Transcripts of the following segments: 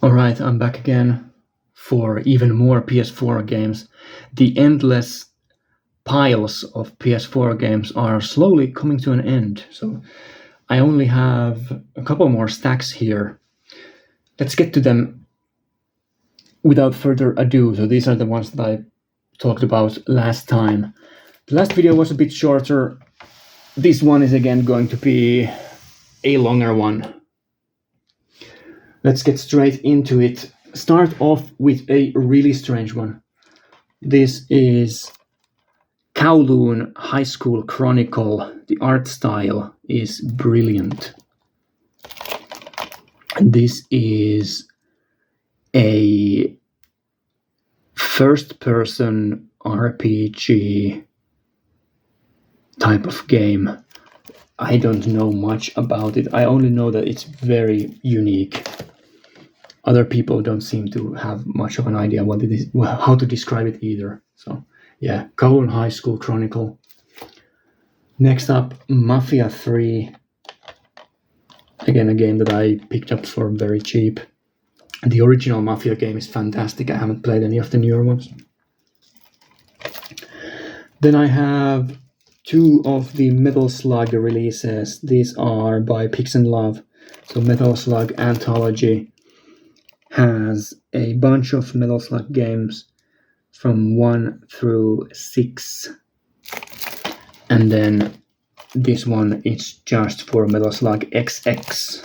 Alright, I'm back again for even more PS4 games. The endless piles of PS4 games are slowly coming to an end, so I only have a couple more stacks here. Let's get to them without further ado. So these are the ones that I talked about last time. The last video was a bit shorter. This one is again going to be a longer one. Let's get straight into it. Start off with a really strange one. This is Kowloon High School Chronicle. The art style is brilliant. This is a first-person RPG type of game. I don't know much about it. I only know that it's very unique. Other people don't seem to have much of an idea what it is, how to describe it either. So, yeah, Kowloon High School Chronicle. Next up, Mafia 3. Again, a game that I picked up for very cheap. The original Mafia game is fantastic. I haven't played any of the newer ones. Then I have two of the Metal Slug releases. These are by Pix and Love. So Metal Slug Anthology has a bunch of Metal Slug games from 1 through 6. And then this one is just for Metal Slug XX.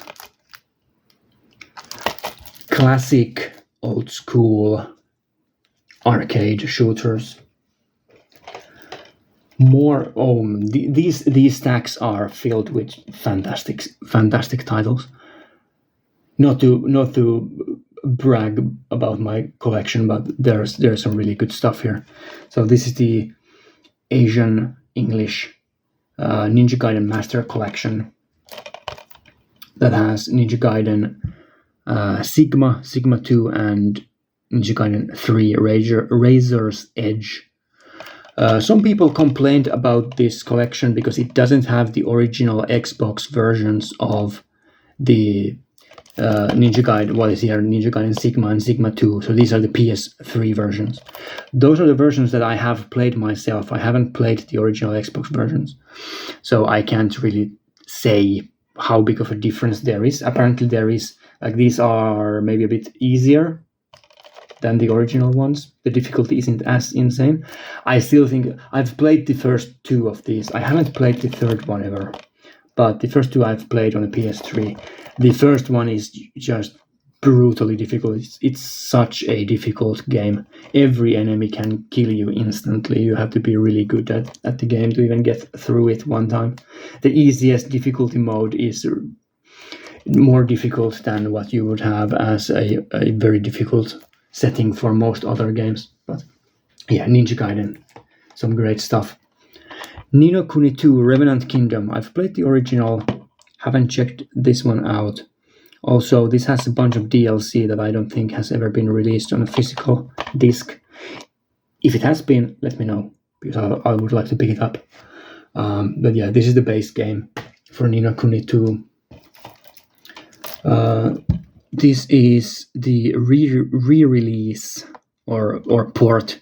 Classic, old school arcade shooters. More these stacks are filled with fantastic titles. Not to brag about my collection, but there's some really good stuff here. So this is the Asian English Ninja Gaiden Master Collection that has Ninja Gaiden Sigma, Sigma 2, and Ninja Gaiden 3 Razor's Edge. Some people complained about this collection because it doesn't have the original Xbox versions of the Ninja Gaiden. What is here? Ninja Gaiden Sigma and Sigma 2. So these are the PS3 versions. Those are the versions that I have played myself. I haven't played the original Xbox versions, so I can't really say how big of a difference there is. Apparently there is. Like, these are maybe a bit easier than the original ones. The difficulty isn't as insane. I still think I've played the first two of these. I haven't played the third one ever, but the first two I've played on the PS3. The first one is just brutally difficult. It's such a difficult game. Every enemy can kill you instantly. You have to be really good at the game to even get through it one time. The easiest difficulty mode is more difficult than what you would have as a very difficult setting for most other games. But yeah, Ninja Gaiden, some great stuff. Ni no Kuni 2 Revenant Kingdom. I've played the original, haven't checked this one out. Also, this has a bunch of DLC that I don't think has ever been released on a physical disc. If it has been, let me know, because I would like to pick it up. But yeah, this is the base game for Ni no Kuni 2. This is the re-release or port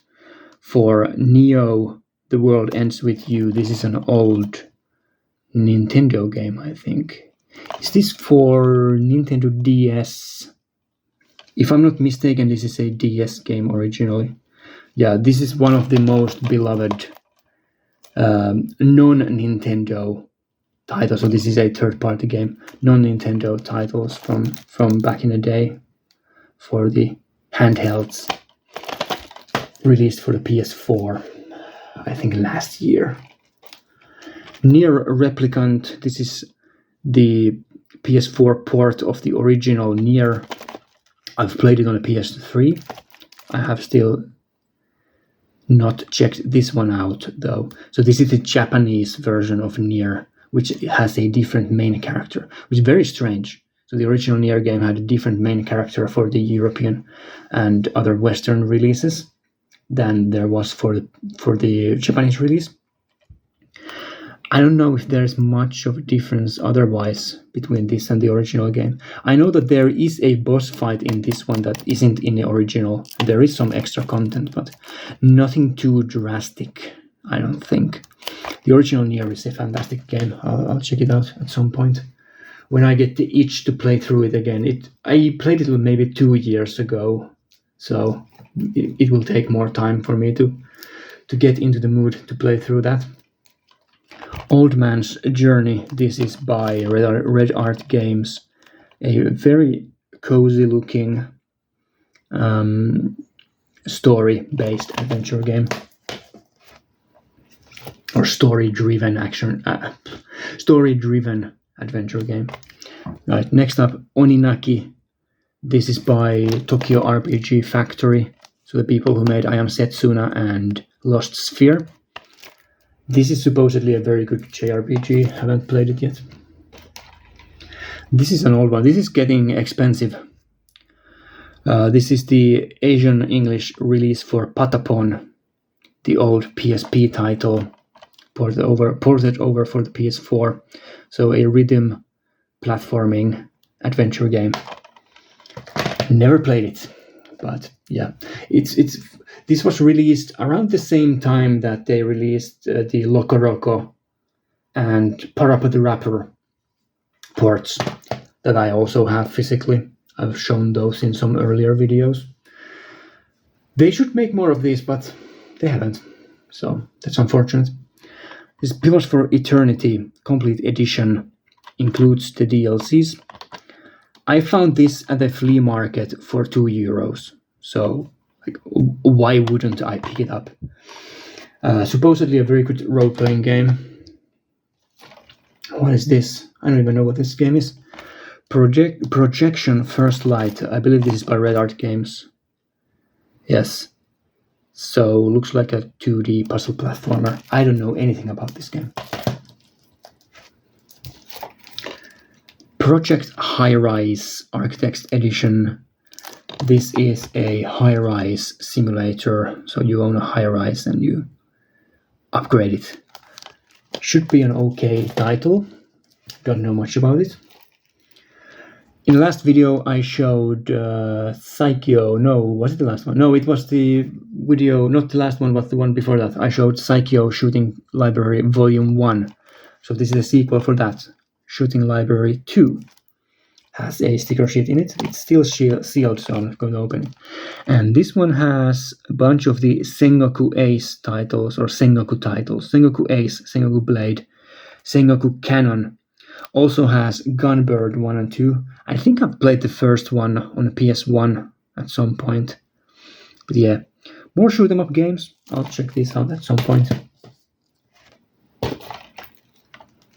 for Neo The World Ends With You. This is an old Nintendo game, I think. Is this for Nintendo DS? If I'm not mistaken, this is a DS game originally. Yeah, this is one of the most beloved non-Nintendo titles. So this is a third-party game, non-Nintendo titles from back in the day for the handhelds, released for the PS4, I think last year. Nier Replicant. This is the PS4 port of the original Nier. I've played it on a PS3. I have still not checked this one out though. So this is the Japanese version of Nier, which has a different main character, which is very strange. So the original Nier game had a different main character for the European and other Western releases than there was for the Japanese release. I don't know if there's much of a difference otherwise between this and the original game. I know that there is a boss fight in this one that isn't in the original. There is some extra content, but nothing too drastic, I don't think. The original Nier is a fantastic game. I'll check it out at some point when I get the itch to play through it again. I played it maybe 2 years ago, so it will take more time for me to get into the mood to play through that. Old Man's Journey. This is by Red Art Games, a very cozy looking story-based adventure game, or story-driven adventure game. Right, next up, Oninaki. This is by Tokyo RPG Factory, so the people who made I Am Setsuna and Lost Sphere. This is supposedly a very good JRPG. Haven't played it yet. This is an old one. This is getting expensive. This is the Asian English release for Patapon, the old PSP title, ported over for the PS4. So a rhythm platforming adventure game. Never played it, but yeah, this was released around the same time that they released the Loco Roco and Parappa the Rapper ports that I also have physically. I've shown those in some earlier videos. They should make more of these, but they haven't, so that's unfortunate. This Pillars for Eternity Complete Edition includes the DLCs. I found this at the flea market for €2, so why wouldn't I pick it up? Supposedly a very good role-playing game. What is this? I don't even know what this game is. Projection First Light. I believe this is by Red Art Games. Yes. So looks like a 2D puzzle platformer. I don't know anything about this game. Project High Rise Architects Edition. This is a high-rise simulator, so you own a high-rise and you upgrade it. Should be an okay title. Don't know much about it. In the last video I showed Psycho. No, was it the last one? No, it was the video, not the last one, but the one before that. I showed Psycho Shooting Library Volume 1. So this is a sequel for that. Shooting Library 2. Has a sticker sheet in it. It's still sealed, so I'm not going to open it. And this one has a bunch of the Sengoku Ace titles, or Sengoku titles. Sengoku Ace, Sengoku Blade, Sengoku Canon. Also has Gunbird 1 and 2. I think I've played the first one on the PS1 at some point. But yeah, more shoot 'em up games. I'll check these out at some point.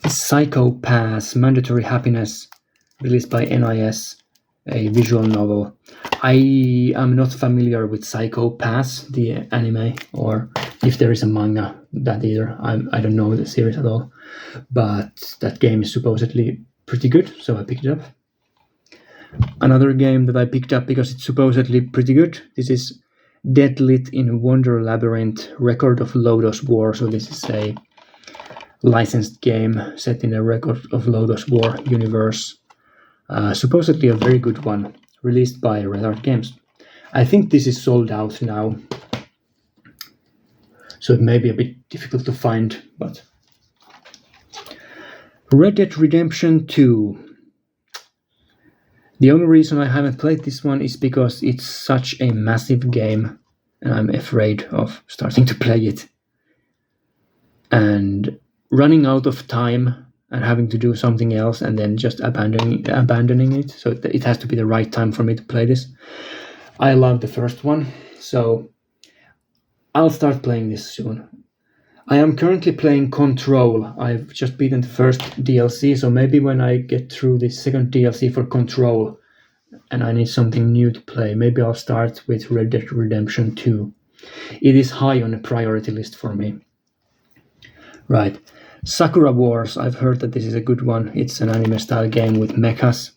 Psycho Pass, Mandatory Happiness, released by NIS, a visual novel. I am not familiar with Psycho Pass, the anime, or if there is a manga, that either. I don't know the series at all. But that game is supposedly pretty good, so I picked it up. Another game that I picked up because it's supposedly pretty good. This is Deadlit in Wonder Labyrinth, Record of Lodos War. So this is a licensed game set in a Record of Lodos War universe. Supposedly a very good one, released by Red Art Games. I think this is sold out now, so it may be a bit difficult to find, but... Red Dead Redemption 2. The only reason I haven't played this one is because it's such a massive game, and I'm afraid of starting to play it. And running out of time and having to do something else and then just abandoning it. So it has to be the right time for me to play this. I love the first one, so I'll start playing this soon. I am currently playing Control. I've just beaten the first DLC, so maybe when I get through the second DLC for Control and I need something new to play, maybe I'll start with Red Dead Redemption 2. It is high on the priority list for me. Right. Sakura Wars, I've heard that this is a good one. It's an anime-style game with mechas.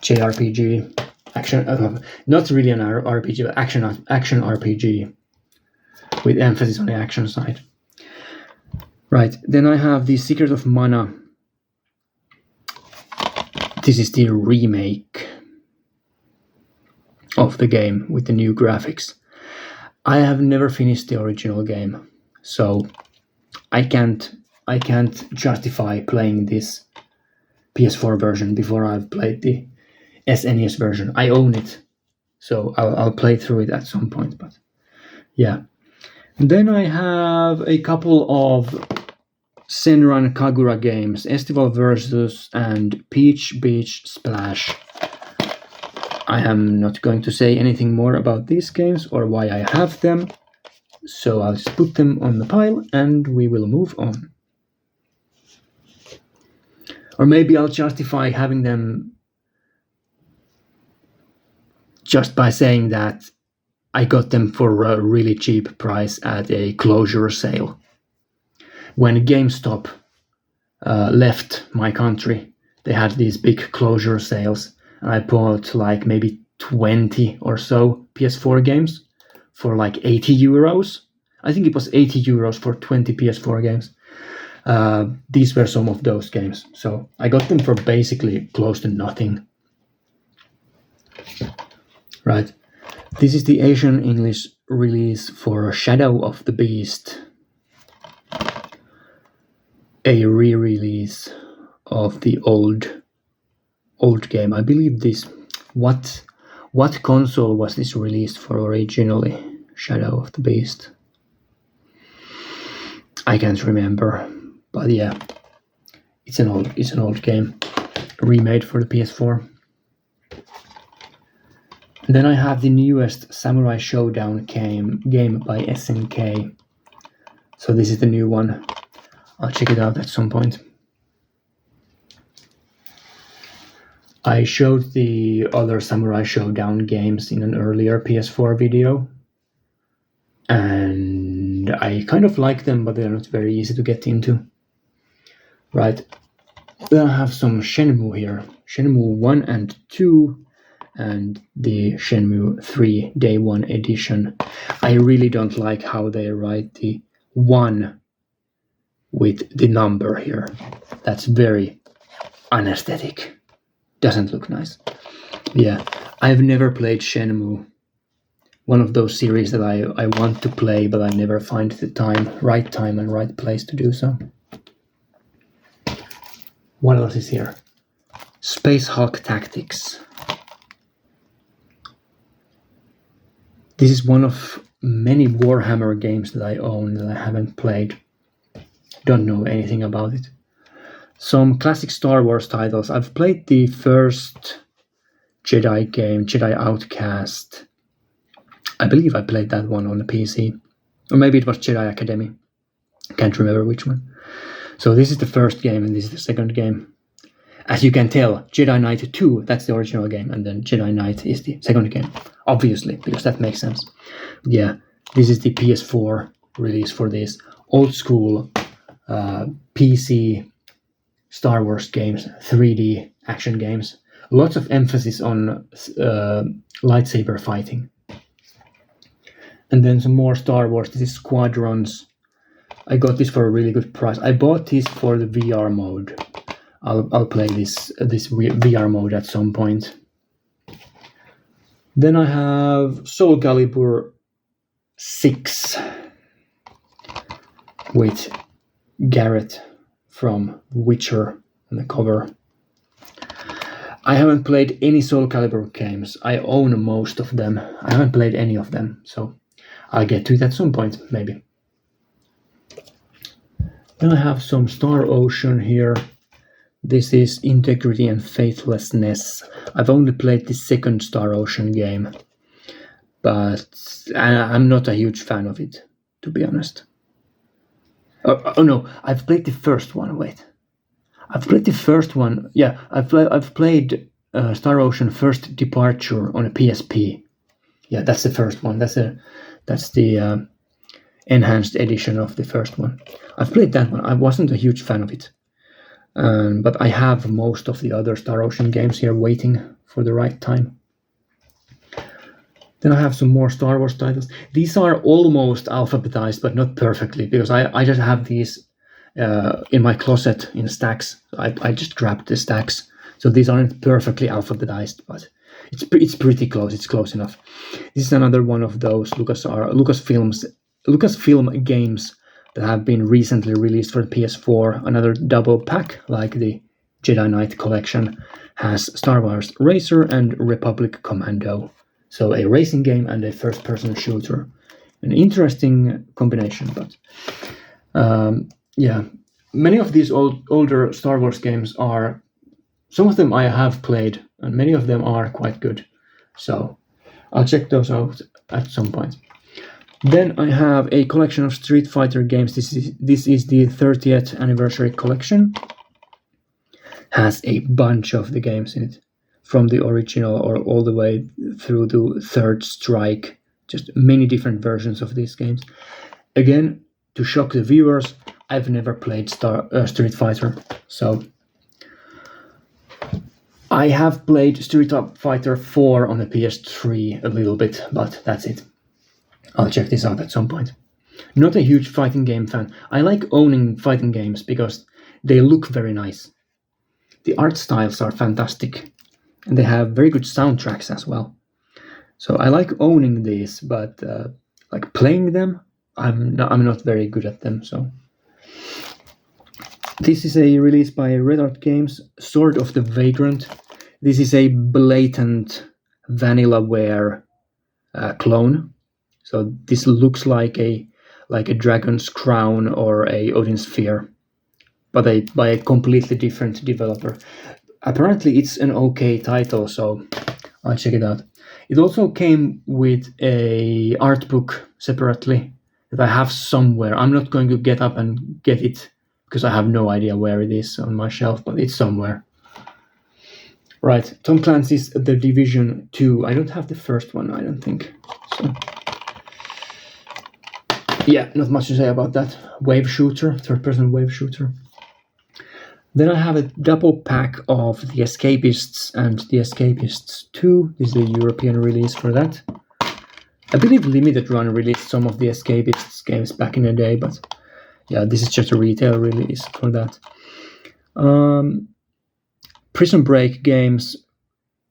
JRPG. Action, not really an RPG, but action RPG. With emphasis on the action side. Right, then I have The Secret of Mana. This is the remake of the game with the new graphics. I have never finished the original game, so I can't justify playing this PS4 version before I've played the SNES version. I own it, so I'll play through it at some point. But yeah, and then I have a couple of Senran Kagura games, Estival Versus and Peach Beach Splash. I am not going to say anything more about these games or why I have them, so I'll just put them on the pile and we will move on. Or maybe I'll justify having them just by saying that I got them for a really cheap price at a closure sale. When GameStop left my country, they had these big closure sales, and I bought like maybe 20 or so PS4 games for like 80 euros. I think it was 80 euros for 20 PS4 games. These were some of those games, so I got them for basically close to nothing. Right, this is the Asian English release for Shadow of the Beast, a re-release of the old game. I believe this. What console was this released for originally? Shadow of the Beast. I can't remember, but yeah, it's an old game, remade for the PS4. And then I have the newest Samurai Showdown game by SNK. So this is the new one. I'll check it out at some point. I showed the other Samurai Showdown games in an earlier PS4 video, and I kind of like them, but they're not very easy to get into. Right, then I have some Shenmue here. Shenmue 1 and 2, and the Shenmue 3 Day 1 edition. I really don't like how they write the 1 with the number here. That's very unaesthetic. Doesn't look nice. Yeah, I've never played Shenmue. One of those series that I want to play, but I never find the right time and right place to do so. What else is here? Space Hulk Tactics. This is one of many Warhammer games that I own that I haven't played. Don't know anything about it. Some classic Star Wars titles. I've played the first Jedi game, Jedi Outcast. I believe I played that one on the PC. Or maybe it was Jedi Academy. Can't remember which one. So this is the first game and this is the second game. As you can tell, Jedi Knight 2, that's the original game, and then Jedi Knight is the second game. Obviously, because that makes sense. Yeah, this is the PS4 release for this. Old school PC Star Wars games, 3D action games. Lots of emphasis on lightsaber fighting. And then some more Star Wars. This is Squadrons. I got this for a really good price. I bought this for the VR mode. I'll play this VR mode at some point. Then I have Soul Calibur 6 with Garrett from Witcher on the cover. I haven't played any Soul Calibur games. I own most of them. I haven't played any of them, so I'll get to it at some point, maybe. Then I have some Star Ocean here. This is Integrity and Faithlessness. I've only played the second Star Ocean game, but I'm not a huge fan of it, to be honest. Oh no, I've played the first one. Wait, I've played the first one. Yeah, I've played Star Ocean First Departure on a PSP. Yeah, that's the first one. That's the enhanced edition of the first one. I've played that one. I wasn't a huge fan of it. But I have most of the other Star Ocean games here waiting for the right time. Then I have some more Star Wars titles. These are almost alphabetized, but not perfectly, because I just have these in my closet in stacks. I just grabbed the stacks. So these aren't perfectly alphabetized, but it's pretty close. It's close enough. This is another one of those Lucasfilm games that have been recently released for the PS4. Another double pack, like the Jedi Knight collection, has Star Wars Racer and Republic Commando. So a racing game and a first-person shooter. An interesting combination, but many of these older Star Wars games are. Some of them I have played, and many of them are quite good. So I'll check those out at some point. Then I have a collection of Street Fighter games. This is the 30th anniversary collection. Has a bunch of the games in it, from the original or all the way through to Third Strike. Just many different versions of these games. Again, to shock the viewers, I've never played Street Fighter, so I have played Street Fighter 4 on the PS3 a little bit, but that's it. I'll check this out at some point. Not a huge fighting game fan. I like owning fighting games because they look very nice. The art styles are fantastic, and they have very good soundtracks as well. So I like owning these, but like playing them, I'm not very good at them. So this is a release by Red Art Games, Sword of the Vagrant. This is a blatant Vanillaware clone. So this looks like a Dragon's Crown or a Odin Sphere, but by a completely different developer. Apparently it's an okay title, so I'll check it out. It also came with a art book separately that I have somewhere. I'm not going to get up and get it because I have no idea where it is on my shelf, but it's somewhere. Right, Tom Clancy's The Division 2. I don't have the first one, I don't think. So, yeah, not much to say about that. Wave shooter, third-person wave shooter. Then I have a double pack of The Escapists and The Escapists 2. This is the European release for that. I believe Limited Run released some of The Escapists games back in the day, but yeah, this is just a retail release for that. Prison Break games.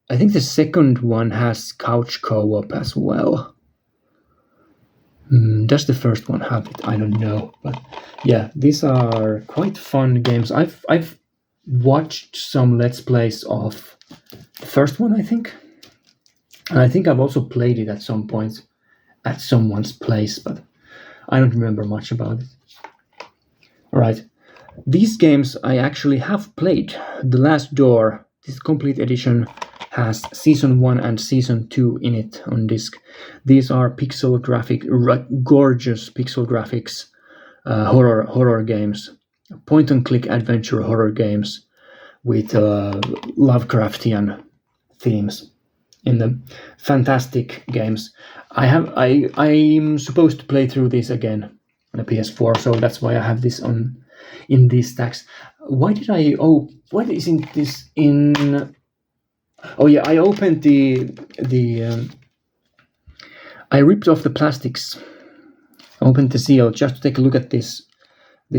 I think the second one has couch co-op as well. Does the first one have it? I don't know. But yeah, these are quite fun games. I've watched some Let's Plays of the first one, I think. And I think I've also played it at some point at someone's place, but I don't remember much about it. Alright. These games I actually have played. The Last Door, this complete edition, has Season 1 and Season 2 in it on disc. These are gorgeous pixel graphics horror games. Point-and-click adventure horror games with Lovecraftian themes in them. Fantastic games. I'm supposed to play through this again on a PS4, so that's why I have this in these stacks. Why isn't this in? Oh yeah, I opened I ripped off the plastics. Opened the seal just to take a look at this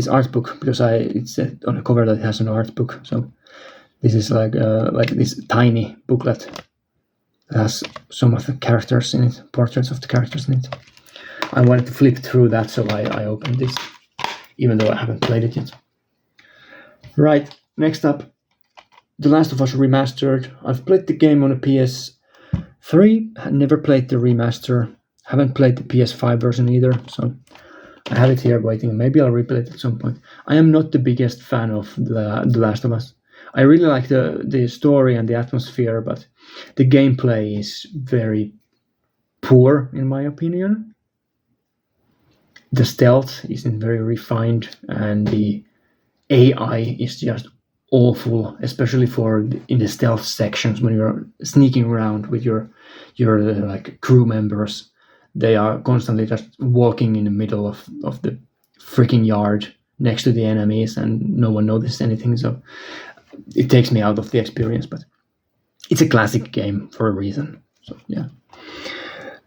art book, because it's on a cover that has an art book. So this is like this tiny booklet that has some of the characters in it, portraits of the characters in it. I wanted to flip through that, so I opened this, even though I haven't played it yet. Right, next up, The Last of Us Remastered. I've played the game on a PS3, never played the remaster, haven't played the PS5 version either, so I have it here waiting. Maybe I'll replay it at some point. I am not the biggest fan of The Last of Us. I really like the story and the atmosphere, but the gameplay is very poor, in my opinion. The stealth isn't very refined, and the AI is just awful, especially in the stealth sections when you're sneaking around with your like crew members. They are constantly just walking in the middle of the freaking yard next to the enemies, and no one notices anything. So it takes me out of the experience, but it's a classic game for a reason. So yeah.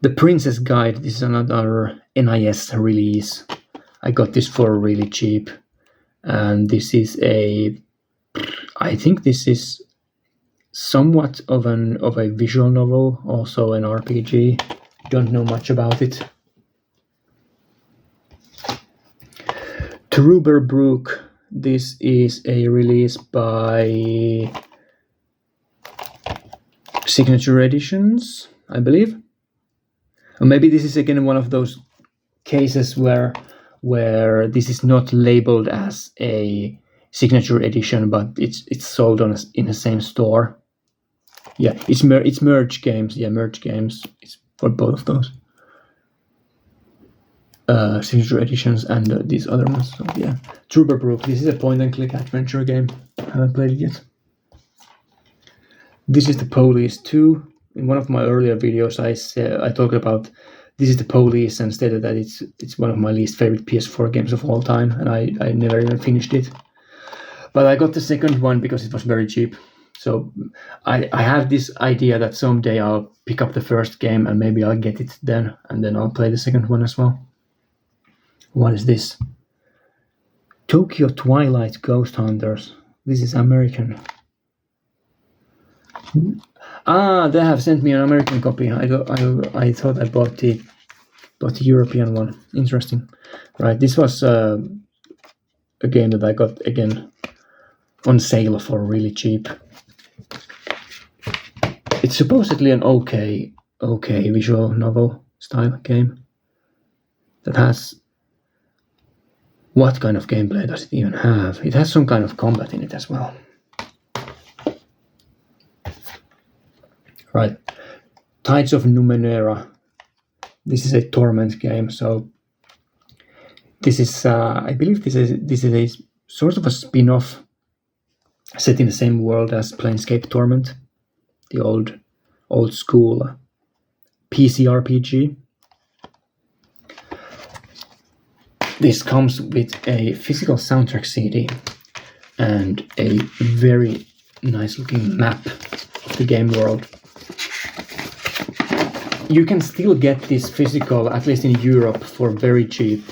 The Princess Guide. This is another NIS release. I got this for really cheap. and this is I think this is somewhat of a visual novel, also an RPG. Don't know much about it. Truberbrook. This is a release by Signature Editions, I believe. Or maybe this is again one of those cases where this is not labeled as a Signature Edition, but it's sold in the same store. Yeah, it's Merge Games. Yeah, Merge Games. It's for both of those. Signature Editions and these other ones. So yeah, Truberbrook. This is a point-and-click adventure game. I haven't played it yet. This is the Police 2. In one of my earlier videos, I talked about This is the Police and stated that it's one of my least favorite PS4 games of all time, and I never even finished it. But I got the second one because it was very cheap. So I have this idea that someday I'll pick up the first game and maybe I'll get it then, and then I'll play the second one as well. What is this? Tokyo Twilight Ghost Hunters. This is American. They have sent me an American copy. I thought I bought the European one. Interesting. Right, this was a game that I got again on sale for really cheap. It's supposedly an okay visual novel style game that has... What kind of gameplay does it even have? It has some kind of combat in it as well. Right, Tides of Numenera. This is a Torment game, so this is I believe this is a sort of a spin-off set in the same world as Planescape Torment, the old school PC RPG. This comes with a physical soundtrack CD and a very nice looking map of the game world. You can still get this physical, at least in Europe, for very cheap.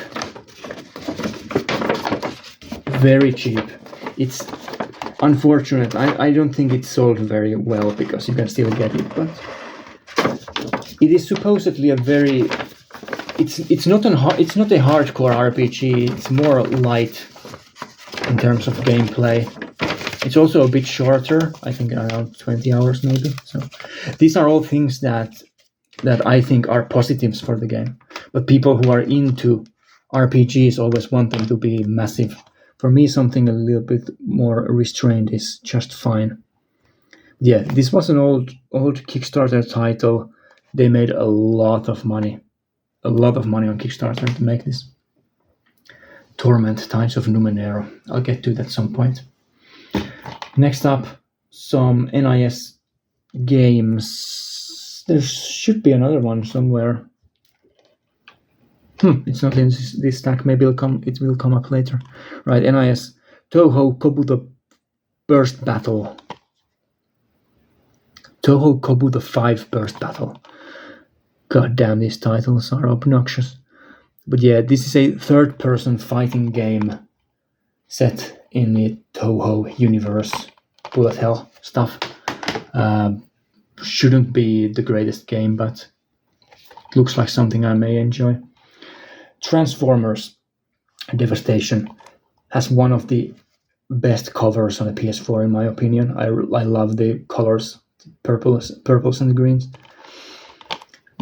Very cheap. It's unfortunate. I don't think it's sold very well because you can still get it, but it is supposedly a very... It's not a hardcore RPG. It's more light in terms of gameplay. It's also a bit shorter. I think around 20 hours maybe. So these are all things that I think are positives for the game. But people who are into RPGs always want them to be massive. For me, something a little bit more restrained is just fine. Yeah, this was an old Kickstarter title. They made a lot of money. A lot of money on Kickstarter to make this. Torment, Tides of Numenera. I'll get to that at some point. Next up, some NIS games. There should be another one somewhere. It's not in this stack. Maybe it will come up later. Right, NIS. Toho Kobuto Burst Battle. Toho Kobuto 5 Burst Battle. God damn, these titles are obnoxious. But yeah, this is a third-person fighting game set in the Toho universe. Bullet hell stuff. Shouldn't be the greatest game, but looks like something I may enjoy. Transformers Devastation has one of the best covers on the PS4 in my opinion. I love the colors, purples and the greens.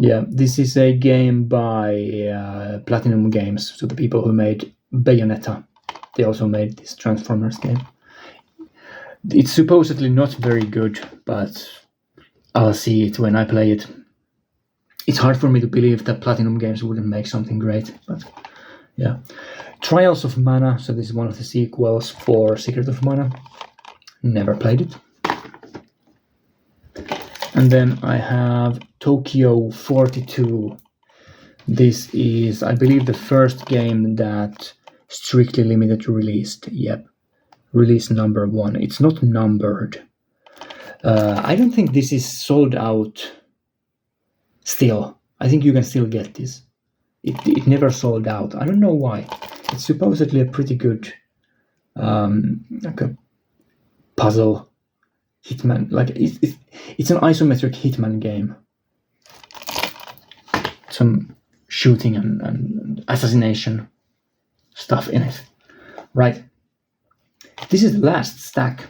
Yeah, this is a game by Platinum Games, so the people who made Bayonetta. They also made this Transformers game. It's supposedly not very good, but I'll see it when I play it. It's hard for me to believe that Platinum Games wouldn't make something great, but yeah. Trials of Mana, so this is one of the sequels for Secret of Mana. Never played it. And then I have Tokyo 42. This is, I believe, the first game that Strictly Limited released. Yep. Release number 1. It's not numbered. I don't think this is sold out still. I think you can still get this. It never sold out. I don't know why. It's supposedly a pretty good like a puzzle hitman. Like it's an isometric hitman game. Some shooting and assassination stuff in it. Right. This is the last stack.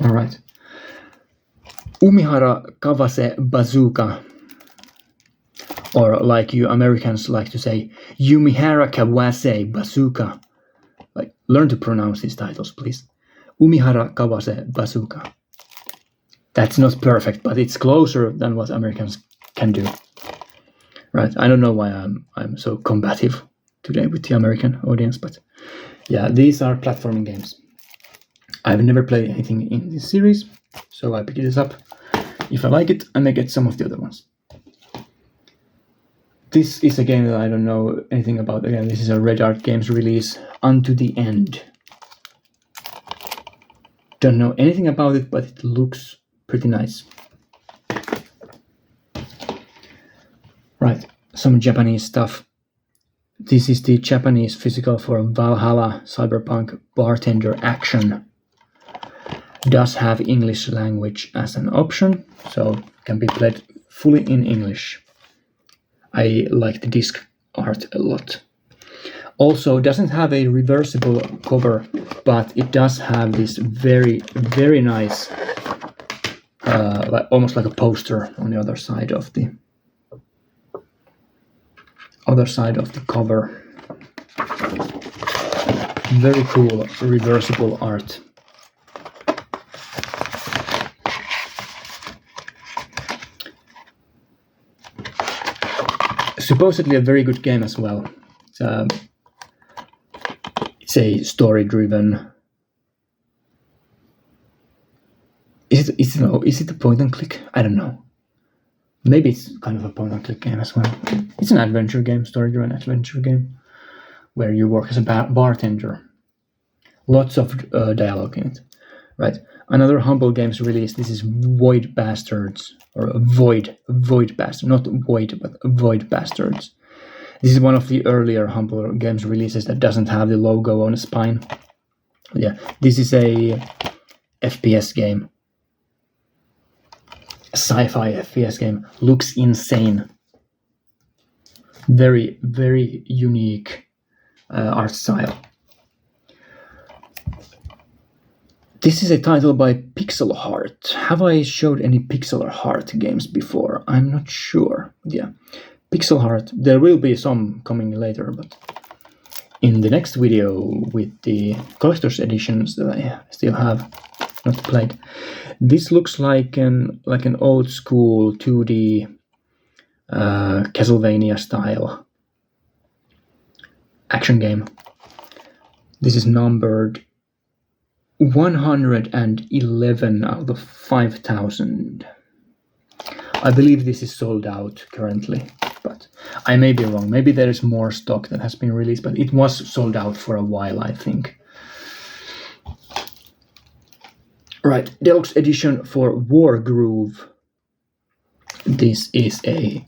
All right. Umihara Kawase Bazooka, or like you Americans like to say, Umihara Kawase Bazooka. Like, learn to pronounce these titles, please. Umihara Kawase Bazooka. That's not perfect, but it's closer than what Americans can do. Right. I don't know why I'm so combative today with the American audience, but yeah, these are platforming games. I've never played anything in this series, so I picked this up. If I like it, I may get some of the other ones. This is a game that I don't know anything about. Again, this is a Red Art Games release, Unto the End. Don't know anything about it, but it looks pretty nice. Right, some Japanese stuff. This is the Japanese physical for Valhalla Cyberpunk Bartender Action. Does have English language as an option, so can be played fully in English. I like the disc art a lot. Also, doesn't have a reversible cover, but it does have this very, very nice, almost like a poster on the other side of the cover. Very cool reversible art. Supposedly a very good game as well. It's a story-driven. Is it a point and click? I don't know. Maybe it's kind of a point and click game as well. It's an adventure game, story-driven adventure game, where you work as a bartender. Lots of dialogue in it. Right. Another Humble Games release. This is Void Bastards, or Void Bastards, not Void, but Void Bastards. This is one of the earlier Humble Games releases that doesn't have the logo on the spine. Yeah, this is a FPS game. A sci-fi FPS game. Looks insane. Very, very unique art style. This is a title by Pixel Heart. Have I showed any Pixel Heart games before? I'm not sure. Yeah, Pixel Heart. There will be some coming later, but in the next video with the collector's editions that I still have not played. This looks like an old school 2D Castlevania style action game. This is numbered 111 out of 5,000. I believe this is sold out currently, but I may be wrong. Maybe there is more stock that has been released, but it was sold out for a while, I think. Right, Deluxe Edition for Wargroove. This is a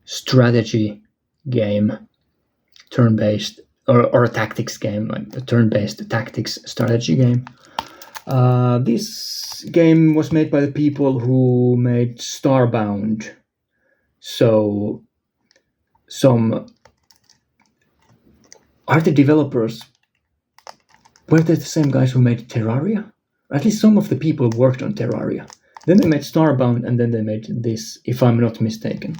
strategy game, turn-based, or a tactics game, like a turn-based tactics strategy game. This game was made by the people who made Starbound. So, are the developers, were they the same guys who made Terraria? At least some of the people worked on Terraria. Then they made Starbound, and then they made this, if I'm not mistaken.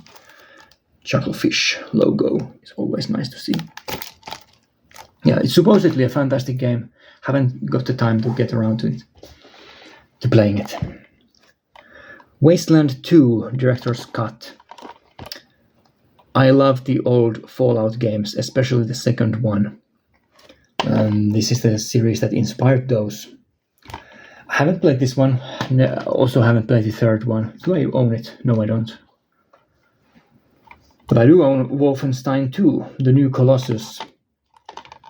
Chucklefish logo is always nice to see. Yeah, it's supposedly a fantastic game. Haven't got the time to get around to it, to playing it. Wasteland 2 Director's Cut. I love the old Fallout games, especially the second one. This is the series that inspired those. I haven't played this one. Also haven't played the third one. Do I own it? No, I don't. But I do own Wolfenstein 2, The New Colossus,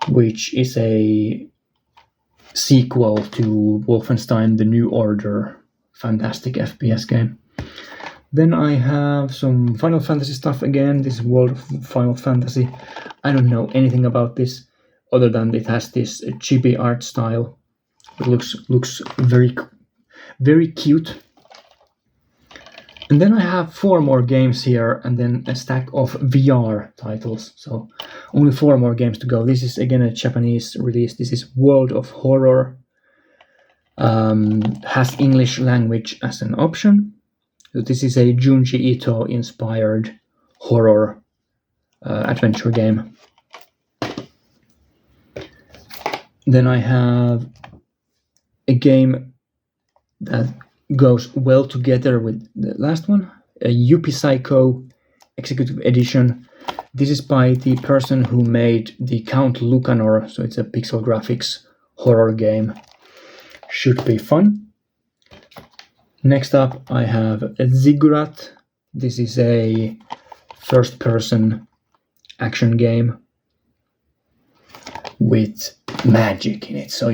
which is a sequel to Wolfenstein The New Order. Fantastic FPS game. Then I have some Final Fantasy stuff again. This World of Final Fantasy. I don't know anything about this. other than it has this chibi art style. It looks very cute. And then I have 4 more games here, and then a stack of VR titles. So only 4 more games to go. This is again a Japanese release. This is World of Horror. Has English language as an option. So this is a Junji Ito inspired horror adventure game. Then I have a game that goes well together with the last one, a Yuppie Psycho Executive Edition. This is by the person who made the Count Lucanor, so it's a pixel graphics horror game. Should be fun. Next up I have a Ziggurat. This is a first-person action game with magic in it. So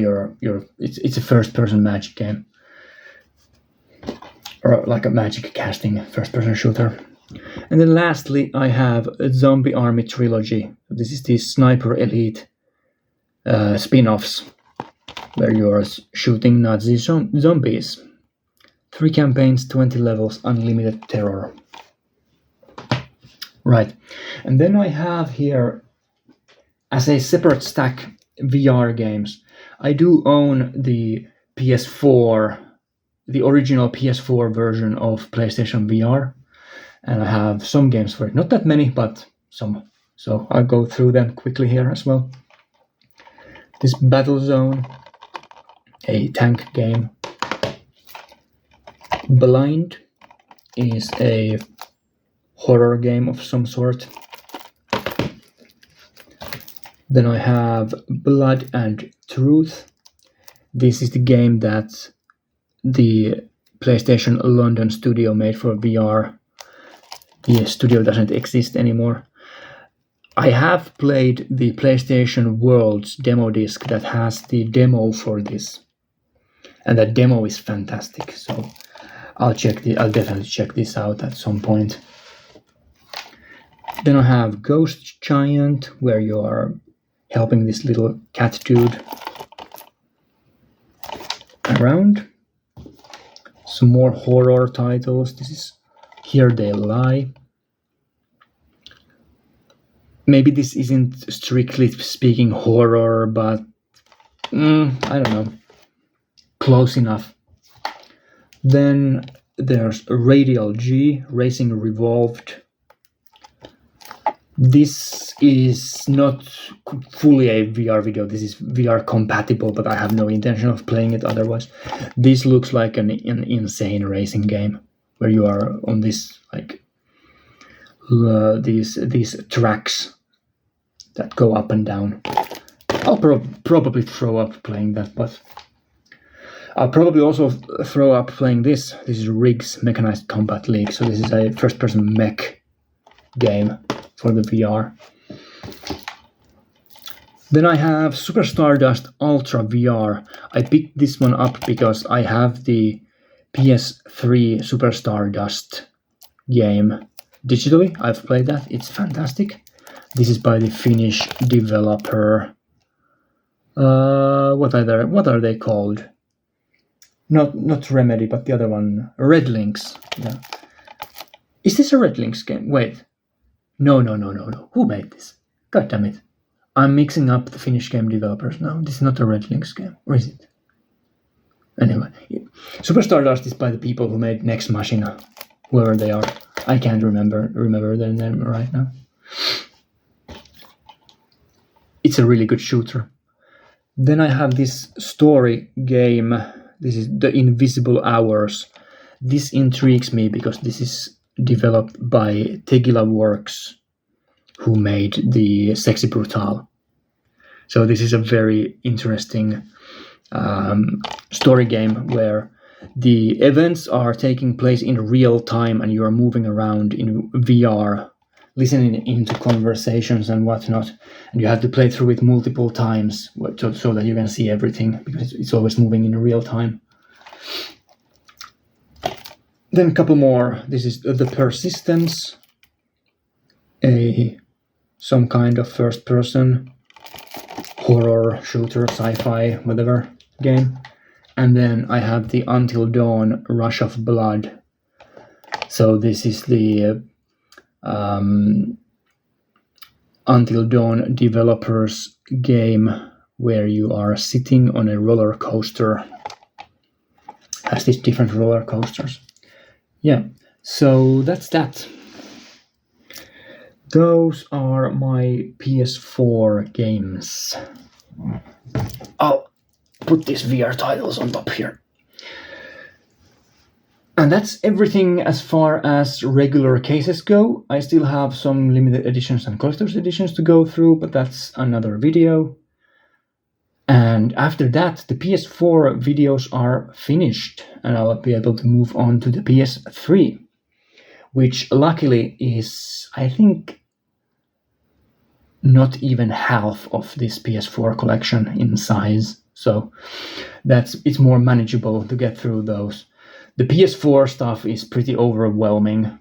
it's a first-person magic game. Or like a magic casting first-person shooter. And then lastly, I have a Zombie Army Trilogy. This is the Sniper Elite spin-offs, where you are shooting Nazi zombies. 3 campaigns, 20 levels, unlimited terror. Right. And then I have here, as a separate stack, VR games. I do own the PS4, the original PS4 version of PlayStation VR, and I have some games for it. Not that many, but some. So I'll go through them quickly here as well. This Battlezone, a tank game. Blind is a horror game of some sort. Then I have Blood and Truth. This is the game that the PlayStation London studio made for VR. The studio doesn't exist anymore. I have played the PlayStation Worlds demo disc that has the demo for this, and that demo is fantastic. So I'll definitely check this out at some point. Then I have Ghost Giant, where you are helping this little cat dude around. Some more horror titles. This is Here They Lie. Maybe this isn't strictly speaking horror, but I don't know. Close enough. Then there's Radial G, Racing Revolved. This is not fully a VR video. This is VR compatible, but I have no intention of playing it otherwise. This looks like an insane racing game where you are on this like these tracks that go up and down. I'll probably throw up playing that, but I'll probably also throw up playing this. This is Riggs Mechanized Combat League. So this is a first-person mech game for the VR. Then I have Super Stardust Ultra VR. I picked this one up because I have the PS3 Super Stardust game digitally. I've played that. It's fantastic. This is by the Finnish developer. What are they called? Not Remedy, but the other one, Red Links. Yeah. Is this a Red Links game? Wait. No. Who made this? God damn it. I'm mixing up the Finnish game developers now. This is not a Red Links game. Or is it? Anyway. Yeah. Super Stardust is by the people who made Nex Machina. Whoever they are. I can't remember their name right now. It's a really good shooter. Then I have this story game. This is The Invisible Hours. This intrigues me because this is developed by Tegila Works, who made the Sexy Brutal. So this is a very interesting story game where the events are taking place in real time and you are moving around in VR, listening into conversations and whatnot, and you have to play through it multiple times so that you can see everything, because it's always moving in real time. Then a couple more. This is The Persistence, some kind of first-person horror, shooter, sci-fi, whatever game. And then I have the Until Dawn Rush of Blood. So this is the Until Dawn developers game where you are sitting on a roller coaster. Has these different roller coasters. Yeah, so that's that. Those are my PS4 games. I'll put these VR titles on top here. And that's everything as far as regular cases go. I still have some limited editions and collector's editions to go through, but that's another video. And after that, the PS4 videos are finished, and I'll be able to move on to the PS3, which luckily is, I think, not even half of this PS4 collection in size. So it's more manageable to get through those. The PS4 stuff is pretty overwhelming.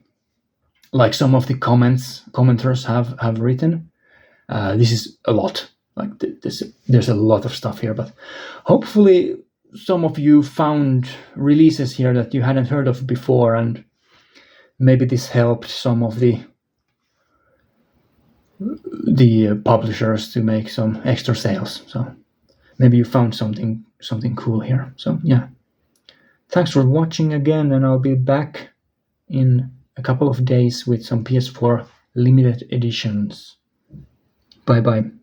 Like some of the commenters have written. This is a lot. Like there's a lot of stuff here, but hopefully some of you found releases here that you hadn't heard of before, and maybe this helped some of the publishers to make some extra sales. So maybe you found something cool here. So yeah, thanks for watching again, and I'll be back in a couple of days with some PS4 limited editions. Bye bye.